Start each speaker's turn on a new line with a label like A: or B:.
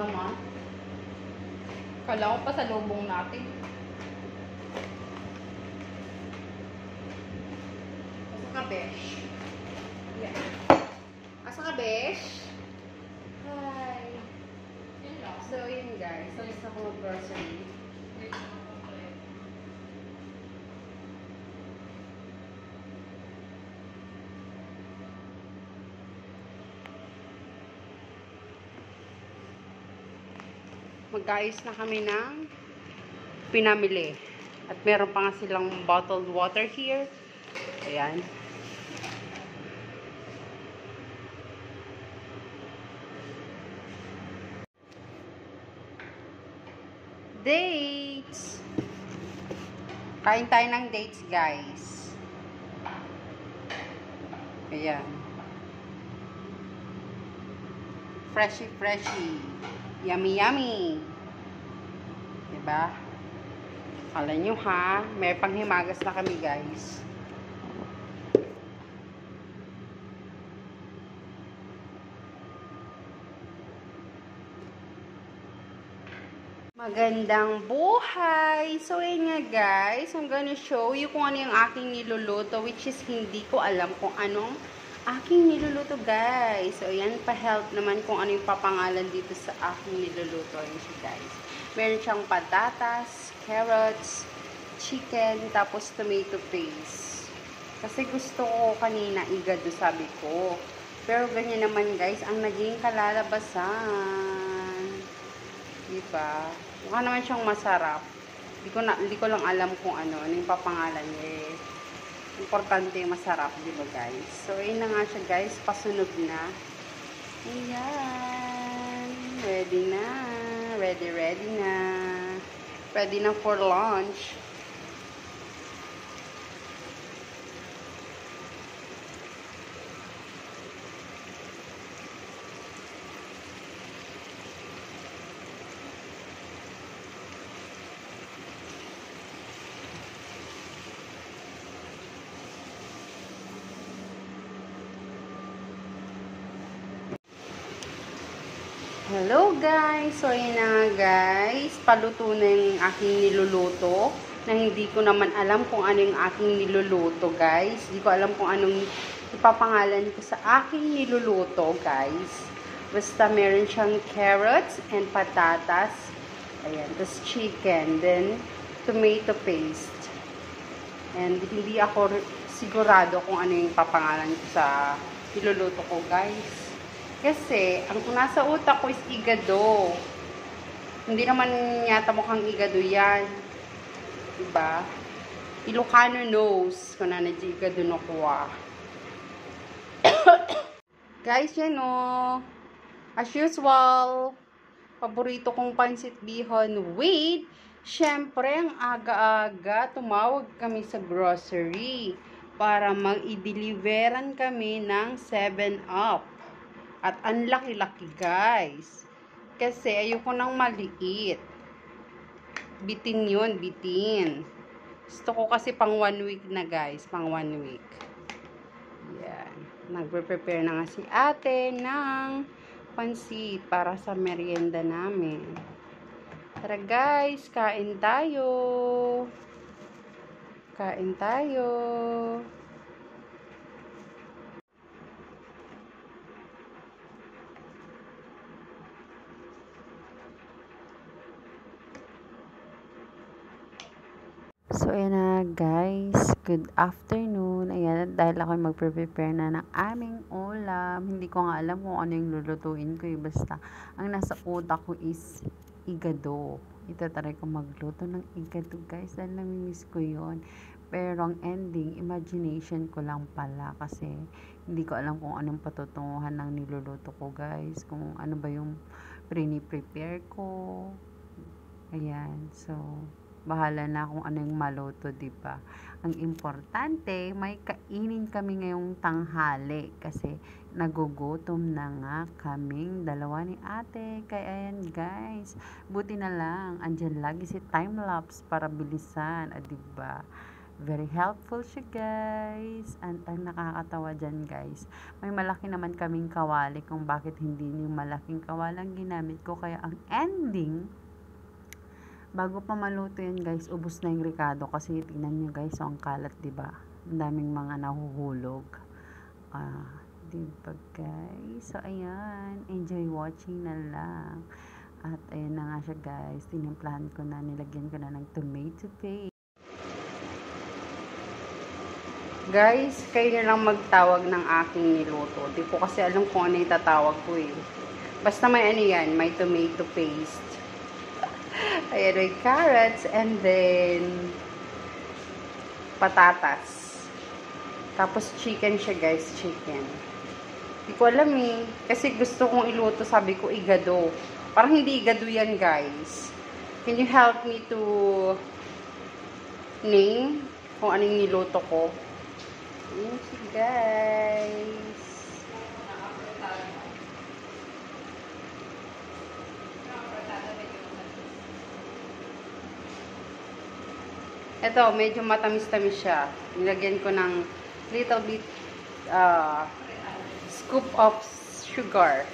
A: naman. Kala ko pa sa lubong natin. Asa ka, besh? Yeah. Asa ka, besh? Hi. So, yun guys. So, isa ko mag-grocery. Mag-ayos na kami ng pinamili. At meron pa nga silang bottled water here. Ayan. Dates! Kain tayo ng dates, guys. Ayan. Freshy, freshy. Yummy, yummy. Diba? Kala nyo ha, may panghimagas na kami guys. Magandang buhay! So, yun nga guys, I'm gonna show you kung ano yung aking niluluto, which is hindi ko alam kung anong aking niluluto guys. So, yan pa-help naman kung ano yung papangalan dito sa aking niluluto. Yan siya guys. Meron siyang patatas, carrots, chicken, tapos tomato paste. Kasi gusto ko kanina igado, sabi ko. Pero ganyan naman guys, ang naging kalalabasan. Diba? Mukha naman siyang masarap. Hindi ko lang alam kung ano yung papangalan niya. Importante yung masarap, diba guys? So, ayun na nga siya guys. Pasunog na. Ayan. Ready na. Ready na. Ready na for lunch. Hello guys! So yun na guys, paluto na yung aking niluluto na hindi ko naman alam kung ano yung aking niluluto guys. Hindi ko alam kung anong ipapangalan ko sa aking niluluto guys. Basta meron siyang carrots and patatas. Ayan, tapos chicken, then tomato paste. And hindi ako sigurado kung ano yung papangalan ko sa niluluto ko guys. Kasi, ang nasa utak ko is igado. Hindi naman yata mukhang igado yan. Diba? Ilocano knows kung na igado no kuha. Guys, yan o. As usual, paborito kong pansit bihon. Wait! Syempre, ang aga-aga, tumawag kami sa grocery para mag-i-deliveran kami ng 7-Up. At ang laki-laki guys. Kasi ayoko nang maliit. Bitin yun, bitin. Gusto ko kasi pang 1 week na guys. Pang 1 week. Yan. Nagpe-prepare na nga si ate ng pansit para sa merienda namin. Tara guys, kain tayo. Kain tayo. So, ayan na guys. Good afternoon. Ayan, dahil ako magpre-prepare na ng aming ulam. Hindi ko nga alam kung ano yung lulutuin ko. Basta, ang nasa utak ko is igado. Itatry ko magluto ng igado guys. Dahil namimiss ko yun. Pero ang ending, imagination ko lang pala. Kasi, hindi ko alam kung anong patutunguhan ng niluluto ko guys. Kung ano ba yung prepare ko. Ayan. So, bahala na kung ano yung maluto, diba? Ang importante, may kainin kami ngayong tanghali kasi nagugutom na nga kaming dalawa ni ate. Kaya ayan guys, buti na lang, andyan lagi si timelapse para bilisan, diba? Very helpful siya, guys. And ang nakakatawa dyan, guys, may malaki naman kaming kawali kung bakit hindi yung malaking kawalang ginamit ko. Kaya ang ending, bago pa maluto yan, guys, ubos na yung ricado. Kasi tingnan nyo, guys, so ang kalat, diba? Ang daming mga nahuhulog. Diba, guys? So, ayan. Enjoy watching na lang. At ayan na nga siya, guys. Tinimplahan ko na, nilagyan ko na ng tomato paste. Guys, kayo na lang magtawag ng aking niluto. Di po kasi alam kung ano yung tatawag ko eh. Basta may ano yan, may tomato paste. Ayan, may carrots and then patatas. Tapos chicken siya, guys, chicken. Di ko alam eh. Kasi gusto kong iluto, sabi ko igado. Parang hindi igado yan, guys. Can you help me to name kung anong niluto ko? Ayan siya, guys. Ito, medyo matamis-tamis siya. Nilagyan ko ng little bit scoop of sugar.